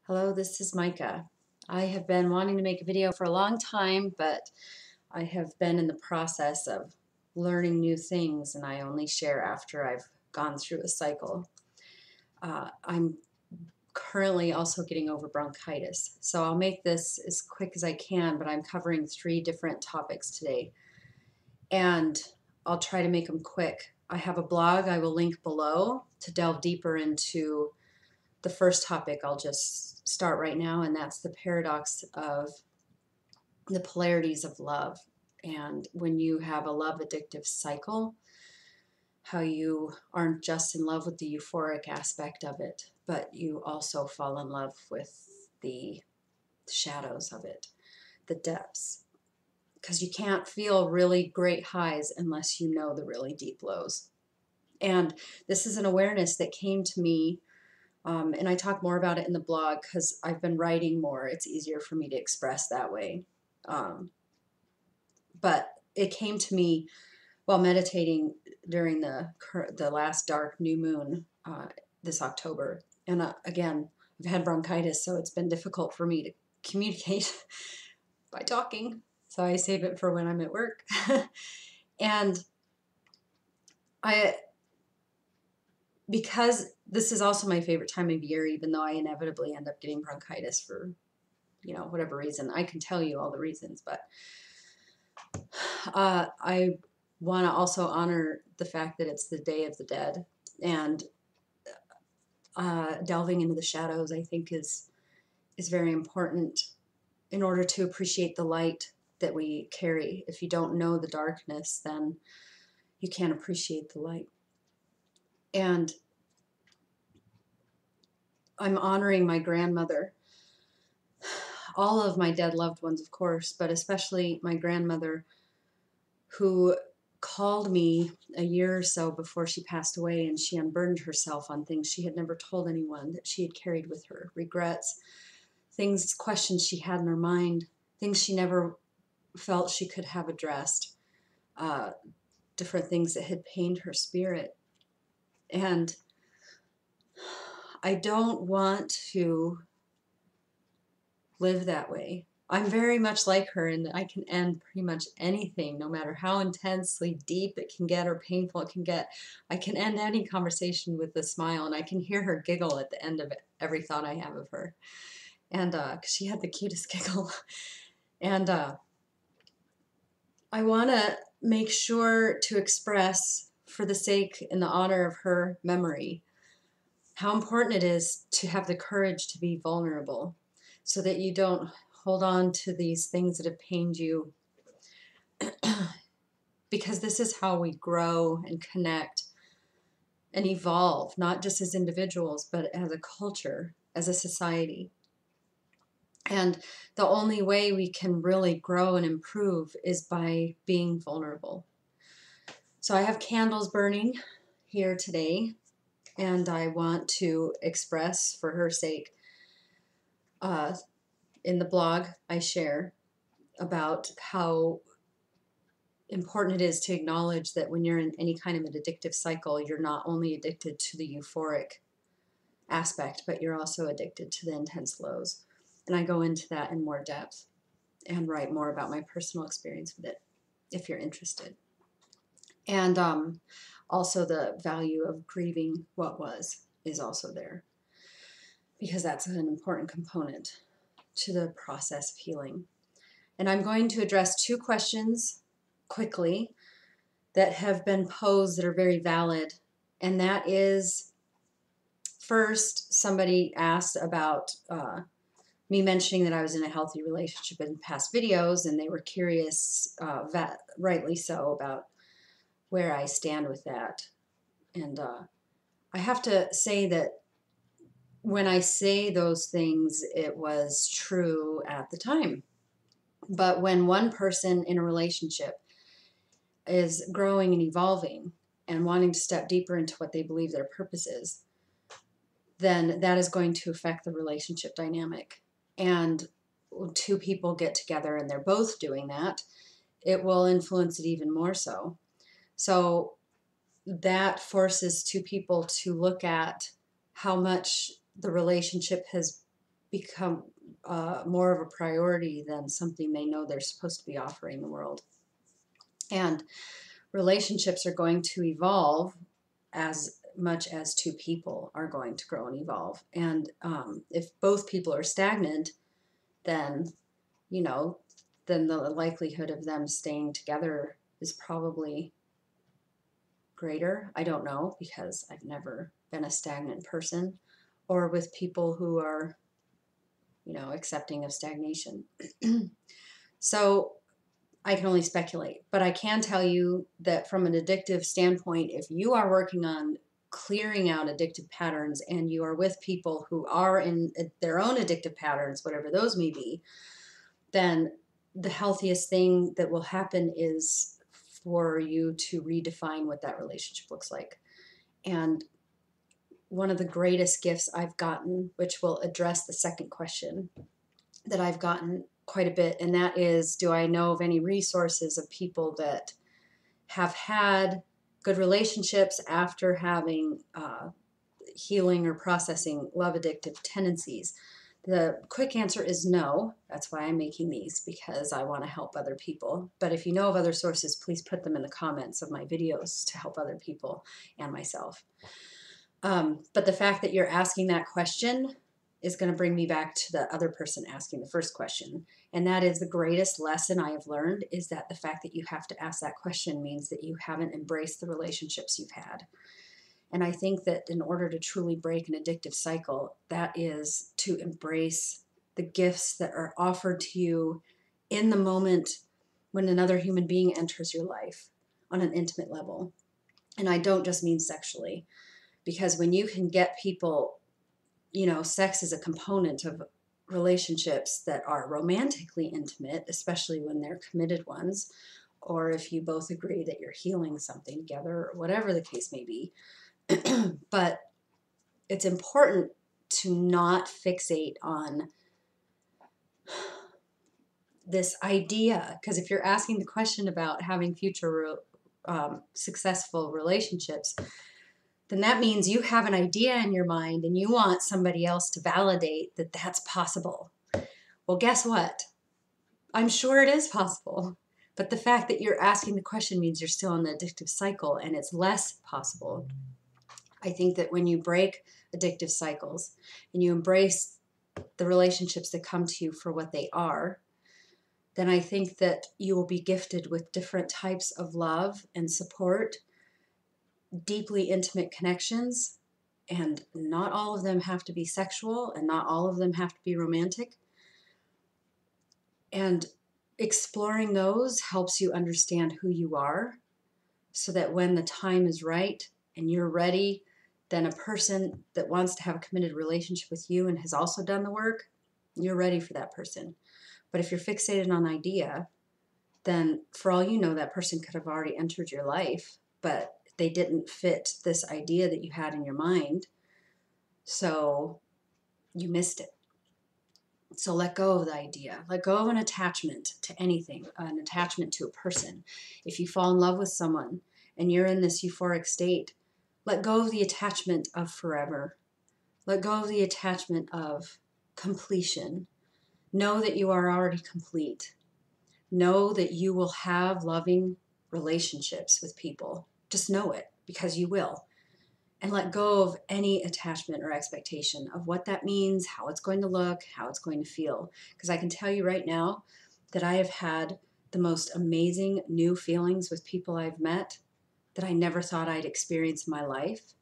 Hello, this is Micah. I have been wanting to make a video for a long time, but I have been in the process of learning new things, and I only share after I've gone through a cycle. I'm currently also getting over bronchitis, so I'll make this as quick as I can, but I'm covering 3 different topics today, and I'll try to make them quick. I have a blog I will link below to delve deeper into the first topic. I'll just start right now, and that's the paradox of the polarities of love. And when you have a love addictive cycle, how you aren't just in love with the euphoric aspect of it, but you also fall in love with the shadows of it, the depths. Because you can't feel really great highs unless you know the really deep lows. And this is an awareness that came to me. And I talk more about it in the blog because I've been writing more. It's easier for me to express that way. But it came to me while meditating during the last dark new moon this October. And again, I've had bronchitis, so it's been difficult for me to communicate by talking. So I save it for when I'm at work. And because this is also my favorite time of year, even though I inevitably end up getting bronchitis for, whatever reason. I can tell you all the reasons, but I want to also honor the fact that it's the Day of the Dead, and delving into the shadows, I think, is very important in order to appreciate the light that we carry. If you don't know the darkness, then you can't appreciate the light. And I'm honoring my grandmother, all of my dead loved ones, of course, but especially my grandmother, who called me a year or so before she passed away, and she unburdened herself on things she had never told anyone that she had carried with her, regrets, things, questions she had in her mind, things she never felt she could have addressed, different things that had pained her spirit. And I don't want to live that way. I'm very much like her in that I can end pretty much anything, no matter how intensely deep it can get or painful it can get. I can end any conversation with a smile, and I can hear her giggle at the end of every thought I have of her. And 'cause she had the cutest giggle. And I want to make sure to express, for the sake and the honor of her memory, how important it is to have the courage to be vulnerable, so that you don't hold on to these things that have pained you, because this is how we grow and connect and evolve, not just as individuals, but as a culture, as a society. And the only way we can really grow and improve is by being vulnerable. So I have candles burning here today, and I want to express, for her sake, in the blog I share about how important it is to acknowledge that when you're in any kind of an addictive cycle, you're not only addicted to the euphoric aspect, but you're also addicted to the intense lows. And I go into that in more depth and write more about my personal experience with it, if you're interested. And also the value of grieving what was is also there, because that's an important component to the process of healing. And I'm going to address 2 questions quickly that have been posed that are very valid. And that is, first, somebody asked about me mentioning that I was in a healthy relationship in past videos, and they were curious, rightly so, about where I stand with that. And I have to say that when I say those things, it was true at the time. But when one person in a relationship is growing and evolving and wanting to step deeper into what they believe their purpose is, then that is going to affect the relationship dynamic. And 2 people get together and they're both doing that, it will influence it even more so. So that forces 2 people to look at how much the relationship has become more of a priority than something they know they're supposed to be offering the world. And relationships are going to evolve as much as two people are going to grow and evolve. And if both people are stagnant, then, you know, then the likelihood of them staying together is probably greater. I don't know, because I've never been a stagnant person, or with people who are, you know, accepting of stagnation. So I can only speculate, but I can tell you that from an addictive standpoint, if you are working on clearing out addictive patterns and you are with people who are in their own addictive patterns, whatever those may be, then the healthiest thing that will happen is for you to redefine what that relationship looks like. And one of the greatest gifts I've gotten, which will address the second question that I've gotten quite a bit, and that is, do I know of any resources of people that have had good relationships after having healing or processing love addictive tendencies? The quick answer is no. That's why I'm making these, because I want to help other people. But if you know of other sources, please put them in the comments of my videos to help other people and myself. But the fact that you're asking that question is going to bring me back to the other person asking the first question. And that is the greatest lesson I have learned, is that the fact that you have to ask that question means that you haven't embraced the relationships you've had. And I think that in order to truly break an addictive cycle, that is to embrace the gifts that are offered to you in the moment when another human being enters your life on an intimate level. And I don't just mean sexually, because when you can get people, you know, sex is a component of relationships that are romantically intimate, especially when they're committed ones, or if you both agree that you're healing something together, or whatever the case may be. But it's important to not fixate on this idea, because if you're asking the question about having future successful relationships, then that means you have an idea in your mind and you want somebody else to validate that that's possible. Well, guess what? I'm sure it is possible. But the fact that you're asking the question means you're still in the addictive cycle, and it's less possible. I think that when you break addictive cycles and you embrace the relationships that come to you for what they are, then I think that you will be gifted with different types of love and support, deeply intimate connections, and not all of them have to be sexual, and not all of them have to be romantic. And exploring those helps you understand who you are, so that when the time is right and you're ready, then a person that wants to have a committed relationship with you and has also done the work, you're ready for that person. But if you're fixated on idea, then for all you know, that person could have already entered your life, but they didn't fit this idea that you had in your mind, so you missed it. So let go of the idea. Let go of an attachment to anything, an attachment to a person. If you fall in love with someone and you're in this euphoric state, let go of the attachment of forever. Let go of the attachment of completion. Know that you are already complete. Know that you will have loving relationships with people. Just know it, because you will. And let go of any attachment or expectation of what that means, how it's going to look, how it's going to feel. Because I can tell you right now that I have had the most amazing new feelings with people I've met that I never thought I'd experience in my life.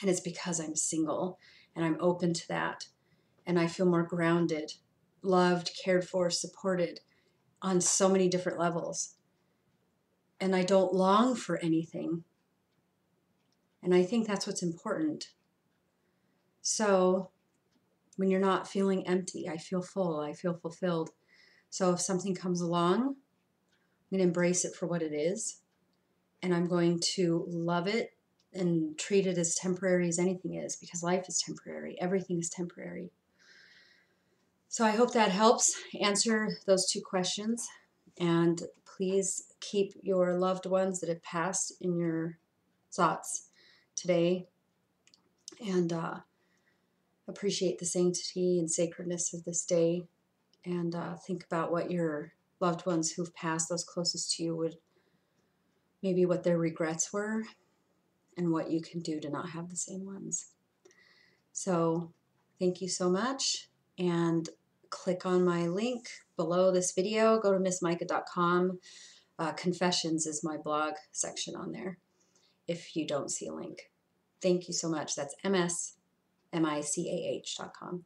And it's because I'm single and I'm open to that. And I feel more grounded, loved, cared for, supported on so many different levels. And I don't long for anything. And I think that's what's important. So when you're not feeling empty, I feel full, I feel fulfilled. So if something comes along, I'm going to embrace it for what it is. And I'm going to love it and treat it as temporary as anything is, because life is temporary. Everything is temporary. So I hope that helps answer those two questions. And please keep your loved ones that have passed in your thoughts today. And appreciate the sanctity and sacredness of this day, and think about what your loved ones who've passed, those closest to you, would maybe what their regrets were and what you can do to not have the same ones. So thank you so much, and click on my link below this video. Go to missmicah.com. Confessions is my blog section on there if you don't see a link. Thank you so much. That's msmicah.com.